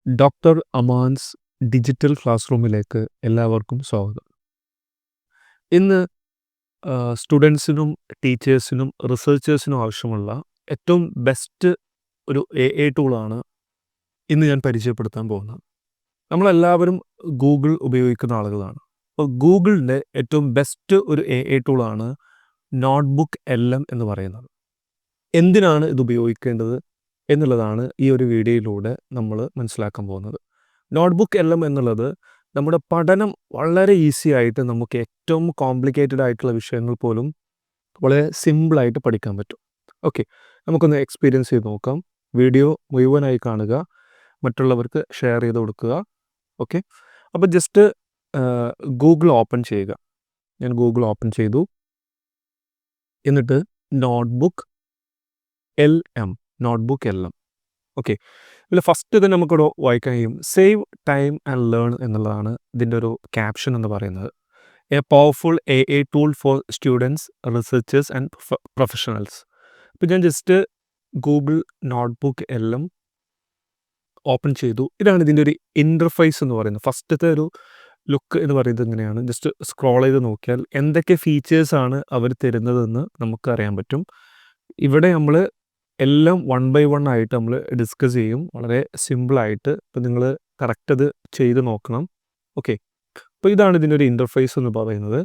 Doctor Aman's digital class റൂമിലേക്ക് എല്ലാവർക്കും സ്വാഗതം. ഇന്ന് സ്റ്റുഡൻസിനും ടീച്ചേഴ്സിനും റിസർച്ചേഴ്സിനും ആവശ്യമുള്ള ഏറ്റവും ബെസ്റ്റ് ഒരു എ ടൂളാണ് ഇന്ന് ഞാൻ പരിചയപ്പെടുത്താൻ പോകുന്നത്. നമ്മളെല്ലാവരും ഗൂഗിൾ ഉപയോഗിക്കുന്ന ആളുകളാണ്. അപ്പോൾ ഗൂഗിളിൻ്റെ ഏറ്റവും ബെസ്റ്റ് ഒരു എ ടൂളാണ് നോട്ട്ബുക്ക് LM എന്ന് പറയുന്നത്. എന്തിനാണ് ഇത് ഉപയോഗിക്കേണ്ടത് എന്നുള്ളതാണ് ഈ ഒരു വീഡിയോയിലൂടെ നമ്മൾ മനസ്സിലാക്കാൻ പോകുന്നത്. നോട്ട്ബുക്ക് LM എന്നുള്ളത് നമ്മുടെ പഠനം വളരെ ഈസി ആയിട്ട് നമുക്ക് ഏറ്റവും കോംപ്ലിക്കേറ്റഡ് ആയിട്ടുള്ള വിഷയങ്ങൾ പോലും വളരെ സിമ്പിളായിട്ട് പഠിക്കാൻ പറ്റും. ഓക്കെ, നമുക്കൊന്ന് എക്സ്പീരിയൻസ് ചെയ്ത് നോക്കാം. വീഡിയോ മുഴുവനായി കാണുക, മറ്റുള്ളവർക്ക് ഷെയർ ചെയ്ത് കൊടുക്കുക. ഓക്കെ, അപ്പോൾ ജസ്റ്റ് ഗൂഗിൾ ഓപ്പൺ ചെയ്യുക. ഞാൻ ഗൂഗിൾ ഓപ്പൺ ചെയ്തു. എന്നിട്ട് നോട്ട്ബുക്ക് LM. ഓക്കെ, ഇതിൽ ഫസ്റ്റ് തന്നെ നമുക്കിവിടെ വായിക്കാൻ കഴിയും. സേവ് ടൈം ആൻഡ് ലേൺ എന്നുള്ളതാണ് ഇതിൻ്റെ ഒരു ക്യാപ്ഷൻ എന്ന് പറയുന്നത്. A powerful A tool for students, researchers and professionals. ഇപ്പോൾ ഞാൻ just Google notebook LM open ചെയ്തു. ഇതാണ് ഇതിൻ്റെ ഒരു ഇൻ്റർഫേസ് എന്ന് പറയുന്നത്. ഫസ്റ്റത്തെ ഒരു ലുക്ക് എന്ന് പറയുന്നത് ഇങ്ങനെയാണ്. ജസ്റ്റ് സ്ക്രോൾ ചെയ്ത് നോക്കിയാൽ എന്തൊക്കെ ഫീച്ചേഴ്സാണ് അവർ തരുന്നതെന്ന് നമുക്കറിയാൻ പറ്റും. ഇവിടെ നമ്മൾ എല്ലാം 1 by 1 ആയിട്ട് നമ്മൾ ഡിസ്കസ് ചെയ്യും, വളരെ സിമ്പിളായിട്ട്. ഇപ്പോൾ നിങ്ങൾ കറക്റ്റ് അത് ചെയ്ത് നോക്കണം. ഓക്കെ, അപ്പോൾ ഇതാണ് ഇതിൻ്റെ ഒരു ഇൻ്റർഫേസ് എന്ന് പറയുന്നത്.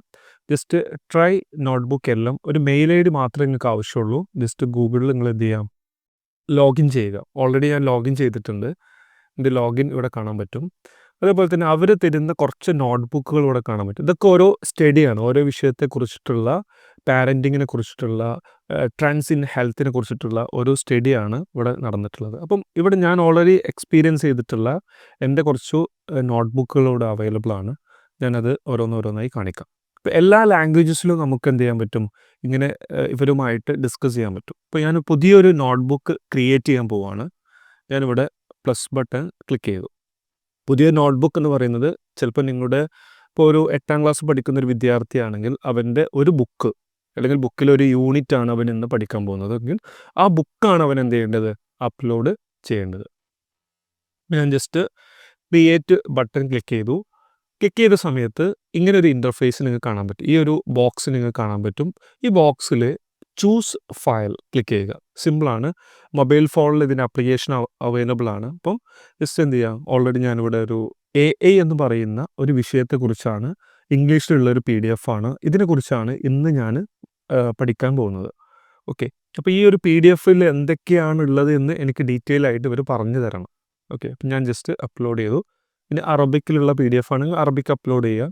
Just try notebook LM. ഒരു മെയിൽ ID മാത്രമേ നിങ്ങൾക്ക് ആവശ്യമുള്ളൂ. ജസ്റ്റ് ഗൂഗിളിൽ നിങ്ങൾ എന്ത് ചെയ്യാം, ലോഗിൻ ചെയ്യുക. ഓൾറെഡി ഞാൻ ലോഗിൻ ചെയ്തിട്ടുണ്ട്. എൻ്റെ ലോഗിൻ ഇവിടെ കാണാൻ പറ്റും. അതേപോലെ തന്നെ അവർ തരുന്ന കുറച്ച് നോട്ട്ബുക്കുകൾ ഇവിടെ കാണാൻ പറ്റും. ഇതൊക്കെ ഓരോ സ്റ്റഡിയാണ്, ഓരോ വിഷയത്തെക്കുറിച്ചിട്ടുള്ള, പാരൻറ്റിങ്ങിനെ കുറിച്ചിട്ടുള്ള, ട്രെൻഡ്സ് ഇൻ ഹെൽത്തിനെ കുറിച്ചിട്ടുള്ള ഒരു സ്റ്റഡിയാണ് ഇവിടെ നടന്നിട്ടുള്ളത്. അപ്പം ഇവിടെ ഞാൻ ഓൾറെഡി എക്സ്പീരിയൻസ് ചെയ്തിട്ടുള്ള എൻ്റെ കുറച്ച് നോട്ട്ബുക്കുകൾ ഇവിടെ അവൈലബിൾ ആണ്. ഞാനത് ഓരോന്നോരോന്നായി കാണിക്കാം. ഇപ്പോൾ എല്ലാ ലാംഗ്വേജസിലും നമുക്ക് എന്ത് ചെയ്യാൻ പറ്റും, ഇങ്ങനെ ഇവരുമായിട്ട് ഡിസ്കസ് ചെയ്യാൻ പറ്റും. ഇപ്പോൾ ഞാൻ പുതിയൊരു നോട്ട്ബുക്ക് ക്രിയേറ്റ് ചെയ്യാൻ പോവുകയാണ്. ഞാനിവിടെ പ്ലസ് ബട്ടൺ ക്ലിക്ക് ചെയ്തു. പുതിയ നോട്ട്ബുക്ക് എന്ന് പറയുന്നത് ചിലപ്പോൾ നിങ്ങളുടെ ഇപ്പോൾ ഒരു 8ാം ക്ലാസ് പഠിക്കുന്ന ഒരു വിദ്യാർത്ഥിയാണെങ്കിൽ അവൻ്റെ ഒരു ബുക്ക് അല്ലെങ്കിൽ ബുക്കിലൊരു യൂണിറ്റാണ് അവൻ ഇന്ന് പഠിക്കാൻ പോകുന്നത് എങ്കിൽ ആ ബുക്കാണ് അവൻ എന്ത് ചെയ്യേണ്ടത്, അപ്ലോഡ് ചെയ്യേണ്ടത്. ഞാൻ ജസ്റ്റ് ക്രിയേറ്റ് ബട്ടൺ ക്ലിക്ക് ചെയ്തു. ക്ലിക്ക് ചെയ്ത സമയത്ത് ഇങ്ങനെ ഒരു ഇൻ്റർഫേസ് നിങ്ങൾക്ക് കാണാൻ പറ്റും. ഈ ഒരു ബോക്സ് നിങ്ങൾക്ക് കാണാൻ പറ്റും. ഈ ബോക്സിൽ ചൂസ് ഫയൽ ക്ലിക്ക് ചെയ്യുക. സിമ്പിളാണ്. മൊബൈൽ ഫോണിൽ ഇതിൻ്റെ ആപ്ലിക്കേഷൻ അവൈലബിൾ ആണ്. അപ്പം ജസ്റ്റ് എന്ത് ചെയ്യാം, ഓൾറെഡി ഞാനിവിടെ ഒരു AI എന്ന് പറയുന്ന ഒരു വിഷയത്തെക്കുറിച്ചാണ്, ഇംഗ്ലീഷിലുള്ളൊരു PDF ആണ്. ഇതിനെക്കുറിച്ചാണ് ഇന്ന് ഞാൻ പഠിക്കാൻ പോകുന്നത്. ഓക്കെ, അപ്പോൾ ഈ ഒരു PDFൽ എന്തൊക്കെയാണ് ഉള്ളത് എന്ന് എനിക്ക് ഡീറ്റെയിൽ ആയിട്ട് ഇവർ പറഞ്ഞു തരണം. ഓക്കെ, അപ്പം ഞാൻ ജസ്റ്റ് അപ്ലോഡ് ചെയ്തു. ഇനി അറബിക്കിലുള്ള PDF ആണെങ്കിൽ അറബിക്ക് അപ്ലോഡ് ചെയ്യുക,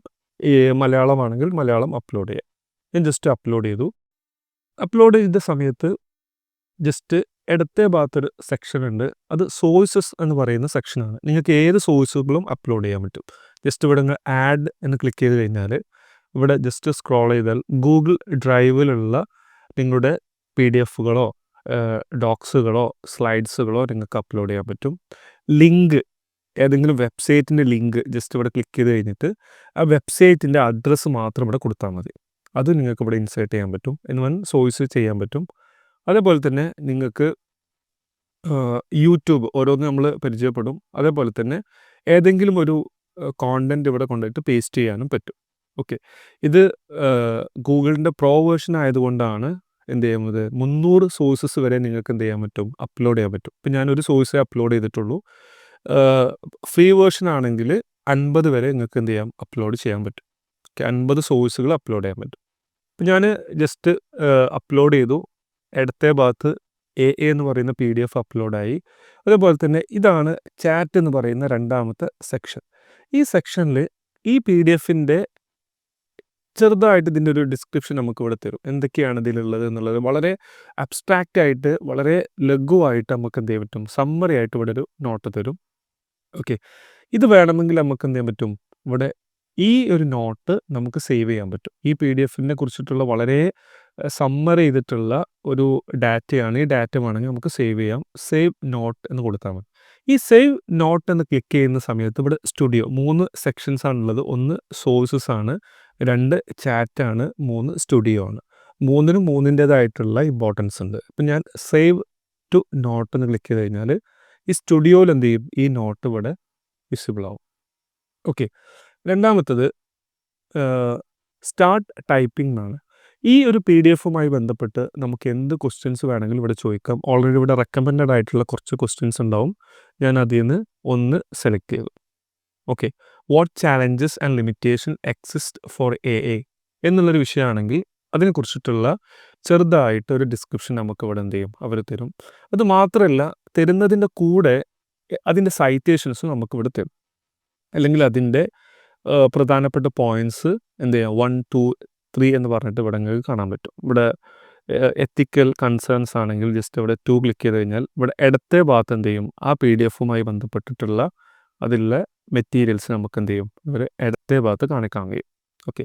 ഈ മലയാളമാണെങ്കിൽ മലയാളം അപ്ലോഡ് ചെയ്യുക. ഞാൻ ജസ്റ്റ് അപ്ലോഡ് ചെയ്തു. അപ്ലോഡ് ചെയ്ത സമയത്ത് ജസ്റ്റ് ഇടത്തെ ഭാഗത്തൊരു സെക്ഷൻ ഉണ്ട്. അത് സോഴ്സസ് എന്ന് പറയുന്ന സെക്ഷനാണ്. നിങ്ങൾക്ക് ഏത് സോഴ്സുകളും അപ്ലോഡ് ചെയ്യാൻ പറ്റും. ജസ്റ്റ് ഇവിടെ നിങ്ങൾ ആഡ് എന്ന് ക്ലിക്ക് ചെയ്ത് കഴിഞ്ഞാൽ ഇവിടെ ജസ്റ്റ് സ്ക്രോൾ ചെയ്താൽ ഗൂഗിൾ ഡ്രൈവിലുള്ള നിങ്ങളുടെ PDFകളോ ഡോക്സുകളോ സ്ലൈഡ്സുകളോ നിങ്ങൾക്ക് അപ്ലോഡ് ചെയ്യാൻ പറ്റും. ലിങ്ക്, ഏതെങ്കിലും വെബ്സൈറ്റിൻ്റെ ലിങ്ക് ജസ്റ്റ് ഇവിടെ ക്ലിക്ക് ചെയ്ത് കഴിഞ്ഞിട്ട് ആ വെബ്സൈറ്റിൻ്റെ അഡ്രസ്സ് മാത്രം ഇവിടെ കൊടുത്താൽ മതി. അത് നിങ്ങൾക്ക് ഇവിടെ ഇൻസേർട്ട് ചെയ്യാൻ പറ്റും. സോഴ്സ് ചെയ്യാൻ പറ്റും. അതേപോലെ തന്നെ നിങ്ങൾക്ക് യൂട്യൂബ് ഓരോന്ന് നമ്മൾ പരിചയപ്പെടും. അതേപോലെ തന്നെ ഏതെങ്കിലും ഒരു കോണ്ടൻറ്റ് ഇവിടെ കൊണ്ടുപോയിട്ട് പേസ്റ്റ് ചെയ്യാനും പറ്റും. ഓക്കെ, ഇത് ഗൂഗിളിൻ്റെ പ്രോ വേർഷൻ ആയതുകൊണ്ടാണ് എന്ത് ചെയ്യുന്നത്, 300 സോഴ്സസ് വരെ നിങ്ങൾക്ക് എന്ത് ചെയ്യാൻ പറ്റും, അപ്ലോഡ് ചെയ്യാൻ പറ്റും. ഇപ്പം ഞാനൊരു സോഴ്സേ അപ്ലോഡ് ചെയ്തിട്ടുള്ളൂ. ഫ്രീ വേർഷൻ ആണെങ്കിൽ 50 വരെ നിങ്ങൾക്ക് എന്ത് ചെയ്യാം, അപ്ലോഡ് ചെയ്യാൻ പറ്റും. ഓക്കെ, 50 സോഴ്സുകൾ അപ്ലോഡ് ചെയ്യാൻ പറ്റും. അപ്പം ഞാൻ ജസ്റ്റ് അപ്ലോഡ് ചെയ്തു. ഇടത്തെ ഭാഗത്ത് AA എന്ന് പറയുന്ന PDF അപ്ലോഡായി. അതേപോലെ തന്നെ ഇതാണ് ചാറ്റ് എന്ന് പറയുന്ന രണ്ടാമത്തെ സെക്ഷൻ. ഈ സെക്ഷനിൽ ഈ PDFൻ്റെ ചെറുതായിട്ട് ഇതിൻ്റെ ഒരു ഡിസ്ക്രിപ്ഷൻ നമുക്കിവിടെ തരും. എന്തൊക്കെയാണ് ഇതിലുള്ളത് എന്നുള്ളത് വളരെ അബ്സ്ട്രാക്റ്റ് ആയിട്ട്, വളരെ ലഘുവായിട്ട് നമുക്ക് എന്ത് ചെയ്യാൻ പറ്റും, സമ്മറി ആയിട്ട് ഇവിടെ ഒരു നോട്ട് തരും. ഓക്കെ, ഇത് വേണമെങ്കിൽ നമുക്ക് എന്ത് ചെയ്യാൻ പറ്റും, ഇവിടെ ഈ ഒരു നോട്ട് നമുക്ക് സേവ് ചെയ്യാൻ പറ്റും. ഈ PDFനെ കുറിച്ചിട്ടുള്ള വളരെ സമ്മറി ചെയ്തിട്ടുള്ള ഒരു ഡാറ്റയാണ്. ഈ ഡാറ്റ വേണമെങ്കിൽ നമുക്ക് സേവ് ചെയ്യാം. സേവ് നോട്ട് എന്ന് കൊടുത്താൽ മതി. ഈ സേവ് നോട്ട് എന്ന് ക്ലിക്ക് ചെയ്യുന്ന സമയത്ത് ഇവിടെ സ്റ്റുഡിയോ 3 സെക്ഷൻസ് ആണുള്ളത്. 1 സോഴ്സസ് ആണ്, 2 ചാറ്റാണ്, 3 സ്റ്റുഡിയോ ആണ്. 3നും 3ൻ്റേതായിട്ടുള്ള ഇമ്പോർട്ടൻസ് ഉണ്ട്. ഇപ്പം ഞാൻ സേവ് ടു നോട്ട് എന്ന് ക്ലിക്ക് ചെയ്ത് കഴിഞ്ഞാൽ ഈ സ്റ്റുഡിയോയിൽ എന്ത് ചെയ്യും, ഈ നോട്ട് ഇവിടെ വിസിബിൾ ആവും. ഓക്കെ. രണ്ടാമത്തത് സ്റ്റാർട്ട് ടൈപ്പിംഗ് എന്നാണ്. ഈ ഒരു PDF-മായി ബന്ധപ്പെട്ട് നമുക്ക് എന്ത് ക്വസ്റ്റ്യൻസ് വേണമെങ്കിലും ഇവിടെ ചോദിക്കാം. ഓൾറെഡി ഇവിടെ റെക്കമെൻഡഡ് ആയിട്ടുള്ള കുറച്ച് ക്വസ്റ്റ്യൻസ് ഉണ്ടാവും. ഞാൻ അതിൽ നിന്ന് ഒന്ന് സെലക്ട് ചെയ്തു. Okay. What challenges and limitation exist four AI എന്നുള്ളൊരു വിഷയമാണെങ്കിൽ അതിനെക്കുറിച്ചിട്ടുള്ള ചെറുതായിട്ട് ഒരു ഡിസ്ക്രിപ്ഷൻ നമുക്ക് ഇവിടെ എന്ത് ചെയ്യും, അവർ തരും. അത് മാത്രമല്ല, തരുന്നതിൻ്റെ കൂടെ അതിൻ്റെ സൈറ്റേഷൻസും നമുക്കിവിടെ തരും. അല്ലെങ്കിൽ അതിൻ്റെ പ്രധാനപ്പെട്ട പോയിൻറ്റ്സ് എന്ത് ചെയ്യാം, 1, 2, 3 എന്ന് പറഞ്ഞിട്ട് ഇവിടെ നിങ്ങൾക്ക് കാണാൻ പറ്റും. ഇവിടെ എത്തിക്കൽ കൺസേൺസ് ആണെങ്കിൽ ജസ്റ്റ് ഇവിടെ 2 ക്ലിക്ക് ചെയ്ത് കഴിഞ്ഞാൽ ഇവിടെ ഇടത്തെ ഭാഗത്ത് എന്ത് ചെയ്യും, ആ PDF-മായി ബന്ധപ്പെട്ടിട്ടുള്ള അതിലുള്ള മെറ്റീരിയൽസ് നമുക്ക് എന്ത് ചെയ്യും, ഇവർ ഇടത്തെ ഭാഗത്ത് കാണിക്കാൻ കഴിയും. ഓക്കെ.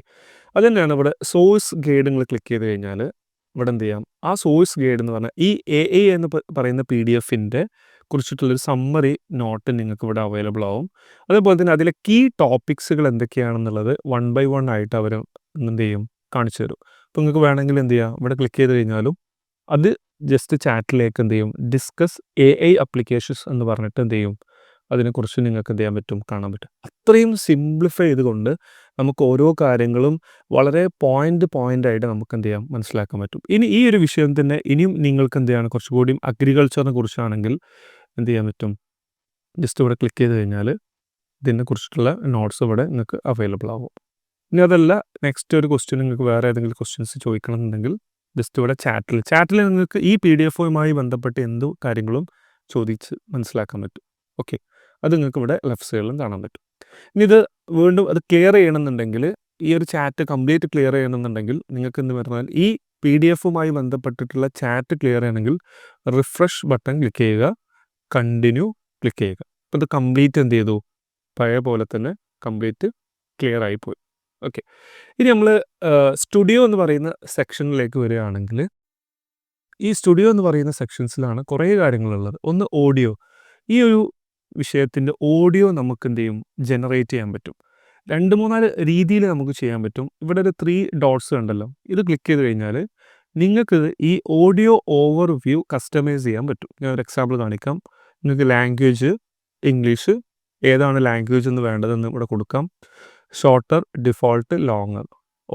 അത് തന്നെയാണ് ഇവിടെ സോഴ്സ് ഗൈഡ് നിങ്ങൾ ക്ലിക്ക് ചെയ്ത് കഴിഞ്ഞാൽ ഇവിടെ എന്ത് ചെയ്യാം, ആ സോഴ്സ് ഗൈഡ് എന്ന് പറഞ്ഞാൽ ഈ AI എന്ന് പറയുന്ന PDF-ൻ്റെ കുറിച്ചിട്ടുള്ളൊരു സമ്മറി നോട്ട് നിങ്ങൾക്ക് ഇവിടെ അവൈലബിൾ ആവും. അതേപോലെ തന്നെ അതിലെ കീ ടോപ്പിക്സുകൾ എന്തൊക്കെയാണെന്നുള്ളത് 1 by 1 ആയിട്ട് അവർ എന്ത് ചെയ്യും, കാണിച്ചു തരും. അപ്പോൾ നിങ്ങൾക്ക് വേണമെങ്കിൽ എന്ത് ചെയ്യാം, ഇവിടെ ക്ലിക്ക് ചെയ്ത് കഴിഞ്ഞാലും അത് ജസ്റ്റ് ചാറ്റിലേക്ക് എന്ത് ചെയ്യും, ഡിസ്കസ് AI അപ്ലിക്കേഷൻസ് എന്ന് പറഞ്ഞിട്ട് എന്ത് ചെയ്യും, അതിനെക്കുറിച്ച് നിങ്ങൾക്ക് എന്ത് ചെയ്യാൻ പറ്റും, കാണാൻ പറ്റും. അത്രയും സിംപ്ലിഫൈ ചെയ്തുകൊണ്ട് നമുക്ക് ഓരോ കാര്യങ്ങളും വളരെ പോയിൻ്റായിട്ട് നമുക്ക് എന്ത് ചെയ്യാം, മനസ്സിലാക്കാൻ പറ്റും. ഇനി ഈ ഒരു വിഷയം തന്നെ ഇനിയും നിങ്ങൾക്ക് എന്ത് ചെയ്യണം, കുറച്ചുകൂടിയും അഗ്രികൾച്ചറിനെ കുറിച്ചാണെങ്കിൽ എന്ത് ചെയ്യാൻ പറ്റും, ജസ്റ്റ് ഇവിടെ ക്ലിക്ക് ചെയ്ത് കഴിഞ്ഞാൽ ഇതിനെക്കുറിച്ചിട്ടുള്ള നോട്ട്സ് ഇവിടെ നിങ്ങൾക്ക് അവൈലബിൾ ആവും. ഇനി അതല്ല, നെക്സ്റ്റ് ഒരു ക്വസ്റ്റ്യൻ നിങ്ങൾക്ക് വേറെ ഏതെങ്കിലും ക്വസ്റ്റ്യൻസ് ചോദിക്കണമെന്നുണ്ടെങ്കിൽ ജസ്റ്റ് ഇവിടെ ചാറ്റിൽ നിങ്ങൾക്ക് ഈ PDF-യുമായി ബന്ധപ്പെട്ട് എന്ത് കാര്യങ്ങളും ചോദിച്ച് മനസ്സിലാക്കാൻ പറ്റും. ഓക്കെ. അത് നിങ്ങൾക്ക് ഇവിടെ ലെഫ്റ്റ് സൈഡിലും കാണാൻ പറ്റും. ഇനി ഇത് വീണ്ടും അത് ക്ലിയർ ചെയ്യണമെന്നുണ്ടെങ്കിൽ, ഈ ഒരു ചാറ്റ് കംപ്ലീറ്റ് ക്ലിയർ ചെയ്യണമെന്നുണ്ടെങ്കിൽ നിങ്ങൾക്ക് എന്ത് പറഞ്ഞാൽ ഈ PDF-യുമായി ബന്ധപ്പെട്ടിട്ടുള്ള ചാറ്റ് ക്ലിയർ ചെയ്യണമെങ്കിൽ റിഫ്രഷ് ബട്ടൺ ക്ലിക്ക് ചെയ്യുക, കണ്ടിന്യൂ ക്ലിക്ക് ചെയ്യുക. അപ്പോൾ ഇത് കംപ്ലീറ്റ് എന്ത് ചെയ്തു, പഴയ പോലെ തന്നെ കംപ്ലീറ്റ് ക്ലിയർ ആയിപ്പോയി. ഓക്കെ. ഇനി നമ്മൾ സ്റ്റുഡിയോ എന്ന് പറയുന്ന സെക്ഷനിലേക്ക് വരികയാണെങ്കിൽ, ഈ സ്റ്റുഡിയോ എന്ന് പറയുന്ന സെക്ഷൻസിലാണ് കുറേ കാര്യങ്ങളുള്ളത്. ഒന്ന് ഓഡിയോ. ഈ ഒരു വിഷയത്തിൻ്റെ ഓഡിയോ നമുക്ക് എന്ത് ചെയ്യും, ജനറേറ്റ് ചെയ്യാൻ പറ്റും. 2, 3 രീതിയിൽ നമുക്ക് ചെയ്യാൻ പറ്റും. ഇവിടെ ഒരു 3 ഡോട്ട്സ് ഉണ്ടല്ലോ, ഇത് ക്ലിക്ക് ചെയ്ത് കഴിഞ്ഞാൽ നിങ്ങൾക്ക് ഈ ഓഡിയോ ഓവർവ്യൂ കസ്റ്റമൈസ് ചെയ്യാൻ പറ്റും. ഞാൻ ഒരു എക്സാമ്പിൾ കാണിക്കാം. നിങ്ങൾക്ക് ലാംഗ്വേജ് ഇംഗ്ലീഷ്, ഏതാണ് ലാംഗ്വേജ് എന്ന് വേണ്ടതെന്ന് ഇവിടെ കൊടുക്കാം. Shorter, default, longer.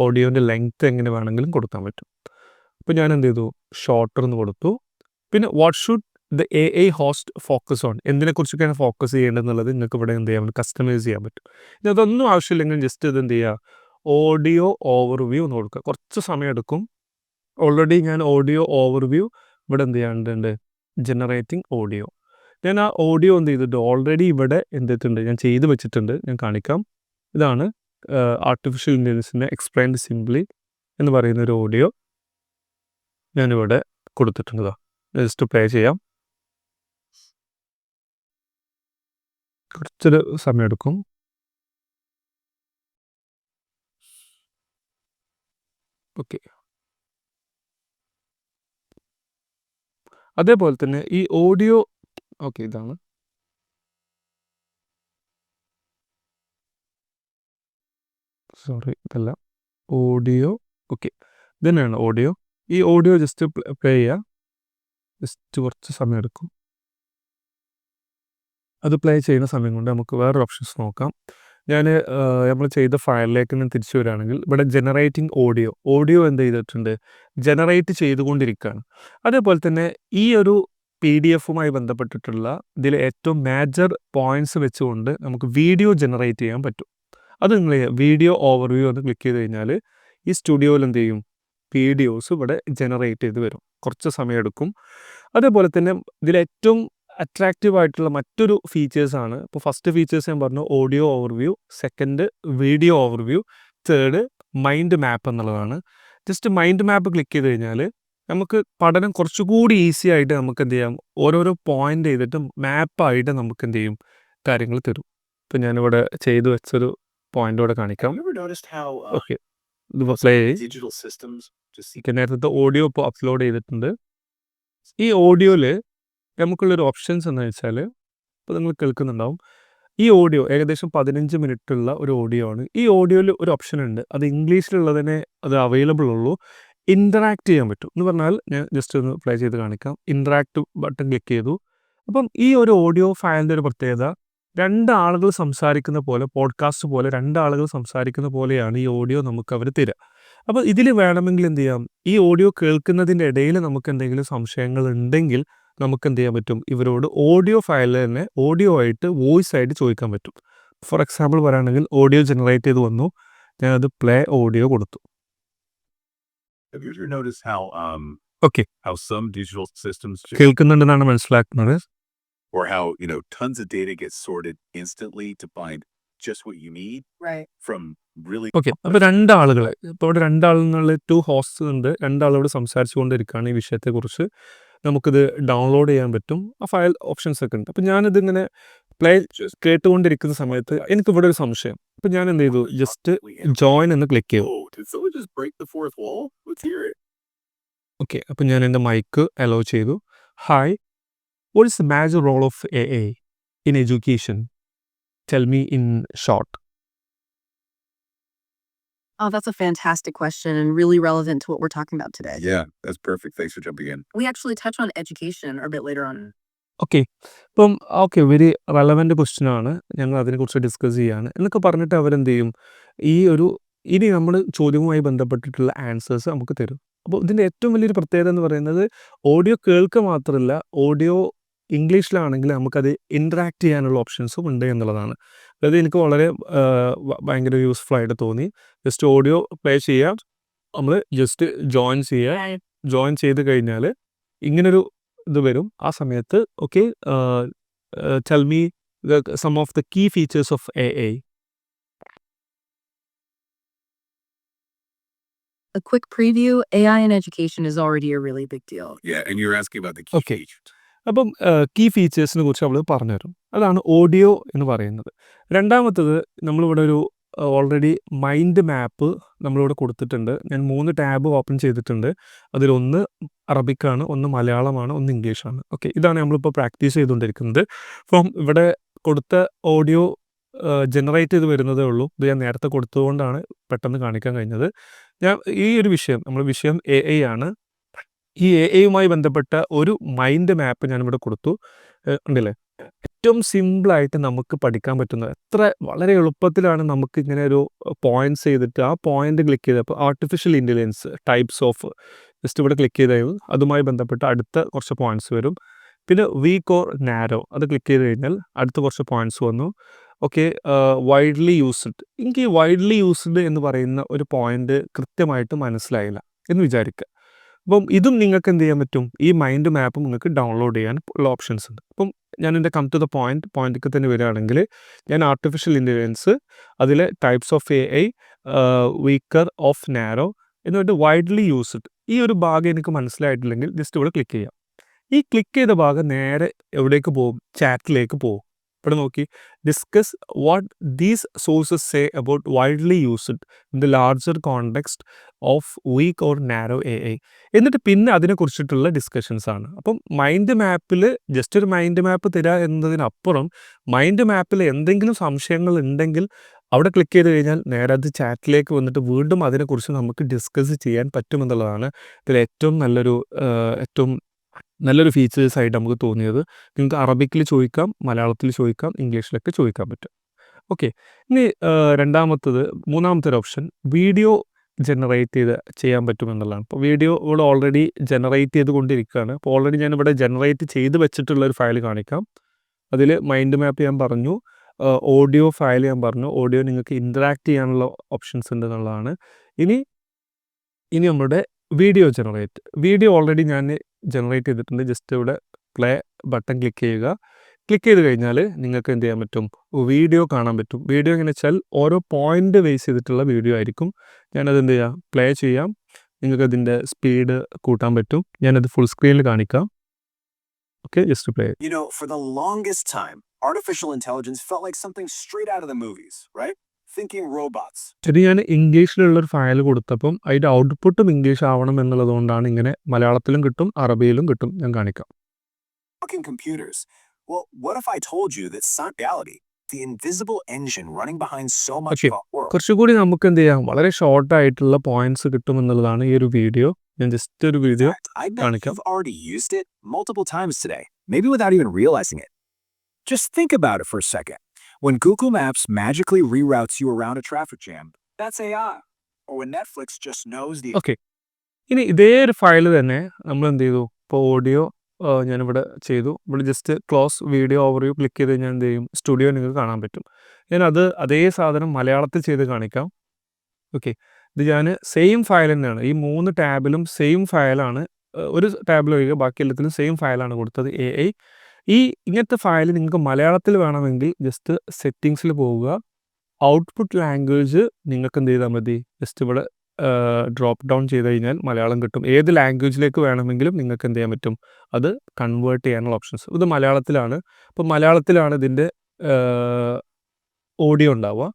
ഓഡിയോൻ്റെ ലെങ്ത്ത് എങ്ങനെ വേണമെങ്കിലും കൊടുക്കാൻ പറ്റും. അപ്പോൾ ഞാൻ എന്ത് ചെയ്തു, ഷോർട്ടർ എന്ന് കൊടുത്തു. പിന്നെ what should the AI host focus on, എന്തിനെക്കുറിച്ചൊക്കെയാണ് ഫോക്കസ് ചെയ്യേണ്ടതെന്നുള്ളത് നിങ്ങൾക്ക് ഇവിടെ എന്ത് ചെയ്യാൻ പറ്റും, കസ്റ്റമൈസ് ചെയ്യാൻ പറ്റും. ഇനി അതൊന്നും ആവശ്യമില്ലെങ്കിൽ ജസ്റ്റ് ഇത് എന്ത് ചെയ്യുക, ഓഡിയോ ഓവർവ്യൂ എന്ന് കൊടുക്കുക. കുറച്ച് സമയം എടുക്കും. ഓൾറെഡി ഞാൻ ഓഡിയോ ഓവർവ്യൂ ഇവിടെ എന്ത് ചെയ്യാണ്ടുണ്ട്, ജനറേറ്റിംഗ് ഓഡിയോ. ഞാൻ ആ ഓഡിയോ എന്ത് ചെയ്തിട്ട് ഓൾറെഡി ഇവിടെ എന്ത് ചെയ്തിട്ടുണ്ട്, ഞാൻ ചെയ്ത് വെച്ചിട്ടുണ്ട്. ഞാൻ കാണിക്കാം. ഇതാണ് ആർട്ടിഫിഷ്യൽ ഇൻ്റലിജൻസിൻ്റെ എക്സ്പ്ലെയിൻഡ് സിംപ്ലി എന്ന് പറയുന്നൊരു ഓഡിയോ ഞാനിവിടെ കൊടുത്തിട്ടുണ്ട്. ജസ്റ്റ് പ്ലേ ചെയ്യാം. കുറച്ചൊരു സമയമെടുക്കും. ഓക്കെ. അതേപോലെ തന്നെ ഈ ഓഡിയോ, ഓക്കെ ഇതാണ്, സോറി ഇതല്ല ഓഡിയോ. ഓക്കെ, ഇതന്നെയാണ് ഓഡിയോ. ഈ ഓഡിയോ ജസ്റ്റ് പ്ലേ ചെയ്യുക. ജസ്റ്റ് കുറച്ച് സമയം എടുക്കും. അത് പ്ലേ ചെയ്യുന്ന സമയം കൊണ്ട് നമുക്ക് വേറൊരു ഓപ്ഷൻസ് നോക്കാം. ഞാൻ നമ്മൾ ചെയ്ത ഫയലിലേക്ക് ഞാൻ തിരിച്ചു വരികയാണെങ്കിൽ ഇവിടെ ജനറേറ്റിംഗ് ഓഡിയോ എന്ത് ചെയ്തിട്ടുണ്ട്, ജനറേറ്റ് ചെയ്തുകൊണ്ടിരിക്കുകയാണ്. അതേപോലെ തന്നെ ഈ ഒരു PDF-യുമായി ബന്ധപ്പെട്ടിട്ടുള്ള ഇതിൽ ഏറ്റവും മേജർ പോയിൻറ്റ്സ് വെച്ചുകൊണ്ട് നമുക്ക് വീഡിയോ ജനറേറ്റ് ചെയ്യാൻ പറ്റും. അത് നിങ്ങൾ വീഡിയോ ഓവർവ്യൂ എന്ന് ക്ലിക്ക് ചെയ്ത് കഴിഞ്ഞാൽ ഈ സ്റ്റുഡിയോയിൽ എന്ത് ചെയ്യും, വീഡിയോസ് ഇവിടെ ജനറേറ്റ് ചെയ്ത് വരും. കുറച്ച് സമയം എടുക്കും. അതേപോലെ തന്നെ ഇതിലേറ്റവും അട്രാക്റ്റീവ് ആയിട്ടുള്ള മറ്റൊരു ഫീച്ചേഴ്സാണ്. ഇപ്പോൾ ഫസ്റ്റ് ഫീച്ചേഴ്സ് ഞാൻ പറഞ്ഞു audio overview, second video overview, third mind map എന്നുള്ളതാണ്. ജസ്റ്റ് മൈൻഡ് മാപ്പ് ക്ലിക്ക് ചെയ്ത് കഴിഞ്ഞാൽ നമുക്ക് പഠനം കുറച്ചുകൂടി ഈസി ആയിട്ട് നമുക്ക് എന്ത് ചെയ്യാം, ഓരോരോ പോയിൻ്റ് ചെയ്തിട്ട് മാപ്പായിട്ട് നമുക്ക് എന്ത് ചെയ്യും, കാര്യങ്ങൾ തരും. ഇപ്പം ഞാനിവിടെ ചെയ്തു വെച്ചൊരു പോയിൻ്റ് ഇവിടെ കാണിക്കാം. ഓക്കെ, ഇത് പ്ലേ നേരത്തെ ഓഡിയോ ഇപ്പോൾ അപ്ലോഡ് ചെയ്തിട്ടുണ്ട്. ഈ ഓഡിയോയിൽ നമുക്കുള്ളൊരു ഓപ്ഷൻസ് എന്ന് വെച്ചാൽ, ഇപ്പോൾ നിങ്ങൾ കേൾക്കുന്നുണ്ടാവും, ഈ ഓഡിയോ ഏകദേശം 15 മിനിറ്റുള്ള ഒരു ഓഡിയോ ആണ്. ഈ ഓഡിയോയിൽ ഒരു ഓപ്ഷൻ ഉണ്ട്, അത് ഇംഗ്ലീഷിലുള്ളതിനെ അത് അവൈലബിൾ ഉള്ളൂ. ഇൻറ്ററാക്ട് ചെയ്യാൻ പറ്റും എന്ന് പറഞ്ഞാൽ, ഞാൻ ജസ്റ്റ് ഒന്ന് പ്ലേ ചെയ്ത് കാണിക്കാം. ഇൻറ്ററാക്ട് ബട്ടൺ ക്ലിക്ക് ചെയ്തു. അപ്പം ഈ ഒരു ഓഡിയോ ഫയലിൻ്റെ ഒരു പ്രത്യേകത, 2 ആളുകൾ സംസാരിക്കുന്ന പോലെ, പോഡ്കാസ്റ്റ് പോലെ 2 ആളുകൾ സംസാരിക്കുന്ന പോലെയാണ് ഈ ഓഡിയോ നമുക്കവർ തരിക. അപ്പോൾ ഇതിൽ വേണമെങ്കിൽ എന്ത് ചെയ്യാം, ഈ ഓഡിയോ കേൾക്കുന്നതിൻ്റെ ഇടയിൽ നമുക്ക് എന്തെങ്കിലും സംശയങ്ങൾ ഉണ്ടെങ്കിൽ നമുക്ക് എന്ത് ചെയ്യാൻ പറ്റും, ഇവരോട് ഓഡിയോ ഫയലിൽ തന്നെ ഓഡിയോ ആയിട്ട് വോയിസ് ആയിട്ട് ചോദിക്കാൻ പറ്റും. ഫോർ എക്സാമ്പിൾ പറയുകയാണെങ്കിൽ ഓഡിയോ ജനറേറ്റ് ചെയ്ത് വന്നു, ഞാനത് പ്ലേ ഓഡിയോ കൊടുത്തു. Have you ever noticed how okay, how some digital systems കേൾക്കുന്നുണ്ടെന്നാണ് മനസ്സിലാക്കുന്നത്. or how tons of data gets sorted instantly to find just what you need Right. from really okay, അപ്പോൾ 2 ആളുകൾ, ഇപ്പോൾ ഇവിടെ 2 ആളുകളിൽ 2 ഹോസ്റ്റ് ഉണ്ട്, 2 ആളോട് സംസാരിച്ചു കൊണ്ടിരിക്കുകയാണ് ഈ വിഷയത്തെക്കുറിച്ച്. നമുക്കിത് ഡൗൺലോഡ് ചെയ്യാൻ പറ്റും, ആ ഫയൽ ഓപ്ഷൻസ് ഒക്കെ ഉണ്ട്. അപ്പോൾ ഞാനിതിങ്ങനെ പ്ലേ കേട്ടുകൊണ്ടിരിക്കുന്ന സമയത്ത് എനിക്കിവിടെ ഒരു സംശയം. അപ്പോൾ ഞാൻ എന്ത് ചെയ്തു, ജസ്റ്റ് ജോയിൻ എന്ന് ക്ലിക്ക് ചെയ്തു. Oh, did someone just break the fourth wall? Let's hear it. Okay, അപ്പോൾ ഞാൻ എൻ്റെ മൈക്ക് അലോ ചെയ്തു. Hi, what is the major role of AI in education? Tell me in short. Oh, that's a fantastic question and really relevant to what we're talking about today. Yeah, that's perfect. Thanks for jumping in. We actually touch on education a bit later on. Okay, ഇപ്പം okay, very relevant question ആണ്, ഞങ്ങൾ അതിനെക്കുറിച്ച് discuss ചെയ്യാണ് എന്നൊക്കെ പറഞ്ഞിട്ട് അവരെന്ത് ചെയ്യും, ഇനി നമ്മൾ ചോദ്യവുമായി ബന്ധപ്പെട്ടിട്ടുള്ള ആൻസേഴ്സ് നമുക്ക് തരും. അപ്പോൾ ഇതിൻ്റെ ഏറ്റവും വലിയൊരു പ്രത്യേകത എന്ന് പറയുന്നത്, ഓഡിയോ കേൾക്കുക മാത്രമല്ല, ഓഡിയോ ഇംഗ്ലീഷിലാണെങ്കിൽ നമുക്കത് ഇൻറ്ററാക്ട് ചെയ്യാനുള്ള ഓപ്ഷൻസും ഉണ്ട് എന്നുള്ളതാണ്. അതായത് എനിക്ക് വളരെ ഭയങ്കര യൂസ്ഫുൾ ആയിട്ട് തോന്നി. ജസ്റ്റ് ഓഡിയോ പ്ലേ ചെയ്യുക, നമ്മൾ ജസ്റ്റ് ജോയിൻ ചെയ്ത് കഴിഞ്ഞാൽ ഇങ്ങനൊരു ഇത് വരും. ആ സമയത്ത് okay, tell me some of the key features of AI. A quick preview, AI in education is already a really big deal. Yeah, and you're asking about the key Okay. features. അപ്പം key ഫീച്ചേഴ്സിനെ കുറിച്ച് നമ്മൾ പറഞ്ഞുതരും. അതാണ് audio എന്ന് പറയുന്നത്. രണ്ടാമത്തത്, നമ്മളിവിടെ ഒരു ഓൾറെഡി മൈൻഡ് മാപ്പ് നമ്മളിവിടെ കൊടുത്തിട്ടുണ്ട്. ഞാൻ 3 ടാബ് ഓപ്പൺ ചെയ്തിട്ടുണ്ട്. അതിലൊന്ന് അറബിക്കാണ്, ഒന്ന് മലയാളമാണ്, ഒന്ന് ഇംഗ്ലീഷാണ്. ഓക്കെ, ഇതാണ് നമ്മളിപ്പോൾ പ്രാക്ടീസ് ചെയ്തുകൊണ്ടിരിക്കുന്നത്. അപ്പം ഇവിടെ കൊടുത്ത ഓഡിയോ ജനറേറ്റ് ചെയ്ത് വരുന്നതേ ഉള്ളൂ. ഇത് ഞാൻ നേരത്തെ കൊടുത്തതുകൊണ്ടാണ് പെട്ടെന്ന് കാണിക്കാൻ കഴിഞ്ഞത്. ഞാൻ ഈ ഒരു വിഷയം, നമ്മുടെ വിഷയം AI ആണ്. ഈ AI-യുമായി ബന്ധപ്പെട്ട ഒരു മൈൻഡ് മാപ്പ് ഞാനിവിടെ കൊടുത്തു. ഉണ്ടല്ലേ, ഏറ്റവും സിമ്പിളായിട്ട് നമുക്ക് പഠിക്കാൻ പറ്റുന്നത്, വളരെ എളുപ്പത്തിലാണ് നമുക്ക് ഇങ്ങനെ ഒരു പോയിന്റ്സ് ചെയ്തിട്ട് ആ പോയിന്റ് ക്ലിക്ക് ചെയ്ത്, അപ്പോൾ artificial intelligence types of just ഇവിടെ ക്ലിക്ക് ചെയ്ത് കഴിഞ്ഞാൽ അതുമായി ബന്ധപ്പെട്ട അടുത്ത കുറച്ച് പോയിന്റ്സ് വരും. പിന്നെ വീക്ക് ഓർ നാരോ അത് ക്ലിക്ക് ചെയ്ത് കഴിഞ്ഞാൽ അടുത്ത കുറച്ച് പോയിന്റ്സ് വന്നു. ഓക്കെ, വൈഡ്ലി യൂസ്ഡ്, എനിക്ക് ഈ വൈഡ്ലി യൂസ്ഡ് എന്ന് പറയുന്ന ഒരു പോയിന്റ് കൃത്യമായിട്ട് മനസ്സിലായില്ല എന്ന് വിചാരിക്കുക. അപ്പം ഇതും നിങ്ങൾക്ക് എന്ത് ചെയ്യാൻ പറ്റും, ഈ മൈൻഡ് മാപ്പ് നിങ്ങൾക്ക് ഡൗൺലോഡ് ചെയ്യാൻ ഉള്ള ഓപ്ഷൻസ് ഉണ്ട്. അപ്പം ഞാൻ എൻ്റെ കം ടു ദ പോയിന്റിലേക്ക് തന്നെ വരികയാണെങ്കിൽ, ഞാൻ ആർട്ടിഫിഷ്യൽ ഇൻ്റലിജൻസ്, അതിലെ types of AI, weaker of narrow എന്നിട്ട് വൈഡ്ലി യൂസ്ഡ്, ഈ ഒരു ഭാഗം എനിക്ക് മനസ്സിലായിട്ടില്ലെങ്കിൽ ജസ്റ്റ് ഇവിടെ ക്ലിക്ക് ചെയ്യാം. ഈ ക്ലിക്ക് ചെയ്ത ഭാഗം നേരെ എവിടേക്ക് പോകും, ചാറ്റിലേക്ക് പോകും. ഇവിടെ നോക്കി, discuss what these sources say about widely used in the larger context of weak or narrow AI, എന്നിട്ട് പിന്നെ അതിനെക്കുറിച്ചിട്ടുള്ള ഡിസ്കഷൻസ് ആണ്. അപ്പം മൈൻഡ് മാപ്പിൽ ജസ്റ്റ് ഒരു മൈൻഡ് മാപ്പ് തരിക എന്നതിനപ്പുറം മൈൻഡ് മാപ്പിൽ എന്തെങ്കിലും സംശയങ്ങൾ ഉണ്ടെങ്കിൽ അവിടെ ക്ലിക്ക് ചെയ്ത് കഴിഞ്ഞാൽ നേരെ അത് ചാറ്റിലേക്ക് വന്നിട്ട് വീണ്ടും അതിനെക്കുറിച്ച് നമുക്ക് ഡിസ്കസ് ചെയ്യാൻ പറ്റുമെന്നുള്ളതാണ് ഇതിൽ ഏറ്റവും നല്ലൊരു ഫീച്ചേഴ്സ് ആയിട്ട് നമുക്ക് തോന്നിയത്. നിങ്ങൾക്ക് അറബിക്കിൽ ചോദിക്കാം, മലയാളത്തിൽ ചോദിക്കാം, ഇംഗ്ലീഷിലൊക്കെ ചോദിക്കാൻ പറ്റും. ഓക്കെ, ഇനി മൂന്നാമത്തെ ഒരു ഓപ്ഷൻ വീഡിയോ ജനറേറ്റ് ചെയ്യാൻ പറ്റുമെന്നുള്ളതാണ്. അപ്പോൾ വീഡിയോ ഇവിടെ ഓൾറെഡി ജനറേറ്റ് ചെയ്തുകൊണ്ടിരിക്കുകയാണ്. അപ്പോൾ ഓൾറെഡി ഞാനിവിടെ ജനറേറ്റ് ചെയ്ത് വെച്ചിട്ടുള്ള ഒരു ഫയൽ കാണിക്കാം. അതിൽ മൈൻഡ് മാപ്പ് ഞാൻ പറഞ്ഞു, ഓഡിയോ ഫയൽ ഞാൻ പറഞ്ഞു, ഓഡിയോ നിങ്ങൾക്ക് ഇൻറ്ററാക്ട് ചെയ്യാനുള്ള ഓപ്ഷൻസ് ഉണ്ട് എന്നുള്ളതാണ്. ഇനി നമ്മുടെ വീഡിയോ ഓൾറെഡി ഞാൻ ജനറേറ്റ് ചെയ്തിട്ടുണ്ട്. ജസ്റ്റ് ഇവിടെ പ്ലേ ബട്ടൺ ക്ലിക്ക് ചെയ്യുക. ക്ലിക്ക് ചെയ്ത് കഴിഞ്ഞാൽ നിങ്ങൾക്ക് എന്ത് ചെയ്യാൻ പറ്റും, വീഡിയോ കാണാൻ പറ്റും. വീഡിയോ എങ്ങനെ വെച്ചാൽ ഓരോ പോയിന്റ് ബേസ് ചെയ്തിട്ടുള്ള വീഡിയോ ആയിരിക്കും. ഞാനത് എന്ത് ചെയ്യാം, പ്ലേ ചെയ്യാം. നിങ്ങൾക്ക് അതിൻ്റെ സ്പീഡ് കൂട്ടാൻ പറ്റും. ഞാനത് ഫുൾ സ്ക്രീനിൽ കാണിക്കാം. Okay, just play. For the longest time, artificial intelligence felt like something straight out of the movies, right? Thinking robots. ശരി, ഞാൻ ഇംഗ്ലീഷിലുള്ളൊരു ഫയൽ കൊടുത്തപ്പം അതിൻ്റെ ഔട്ട്പുട്ടും ഇംഗ്ലീഷ് ആവണം എന്നുള്ളതുകൊണ്ടാണ് ഇങ്ങനെ മലയാളത്തിലും കിട്ടും അറബിയിലും കിട്ടും. ഞാൻ കാണിക്കാം. Talking computers. Well, what if I told you that reality, the invisible engine running behind so much Okay. of our world? കുറച്ചുകൂടി നമുക്ക് എന്ത് ചെയ്യാം, വളരെ ഷോർട്ടായിട്ടുള്ള പോയിന്റ്സ് കിട്ടുമെന്നുള്ളതാണ് ഈ ഒരു വീഡിയോ. ഞാൻ ജസ്റ്റ് ഒരു വീഡിയോ fact, I bet കാണിക്കാം. you've already used it multiple times today, maybe without even realizing it. Just think about it for a second. When Google Maps magically reroutes you around a traffic jam, that's AI. Or when Netflix just knows the okay. ഇനി ഇതേ ഒരു file തന്നെ നമ്മൾ എന്ത് ചെയ്തു? ഇപ്പോൾ audio ഞാനിവിടെ ചെയ്തു. ഇവിടെ just close video overview click ചെയ്ത് കഴിഞ്ഞാൽ എന്ത് ചെയ്യും? സ്റ്റുഡിയോ നിങ്ങൾക്ക് കാണാൻ പറ്റും. ഞാനത് അതേ സാധനം മലയാളത്തിൽ ചെയ്ത് കാണിക്കാം. ഓക്കെ. ഇത് ഞാൻ സെയിം ഫയൽ തന്നെയാണ്. ഈ 3 ടാബിലും സെയിം ഫയലാണ്. ഒരു ടാബിൽ ഒഴികെ ബാക്കി എല്ലാത്തിലും സെയിം ഫയലാണ് കൊടുത്തത് AI. ഇങ്ങനത്തെ ഫയൽ നിങ്ങൾക്ക് മലയാളത്തിൽ വേണമെങ്കിൽ ജസ്റ്റ് സെറ്റിങ്സിൽ പോവുക. ഔട്ട്പുട്ട് ലാംഗ്വേജ് നിങ്ങൾക്ക് എന്ത് ചെയ്താൽ മതി? ജസ്റ്റ് ഇവിടെ ഡ്രോപ്പ് ഡൗൺ ചെയ്ത് കഴിഞ്ഞാൽ മലയാളം കിട്ടും. ഏത് ലാംഗ്വേജിലേക്ക് വേണമെങ്കിലും നിങ്ങൾക്ക് എന്ത് ചെയ്യാൻ പറ്റും? അത് കൺവേർട്ട് ചെയ്യാനുള്ള ഓപ്ഷൻസ്. ഇത് മലയാളത്തിലാണ്. അപ്പോൾ മലയാളത്തിലാണ് ഇതിൻ്റെ ഓഡിയോ ഉണ്ടാവുക,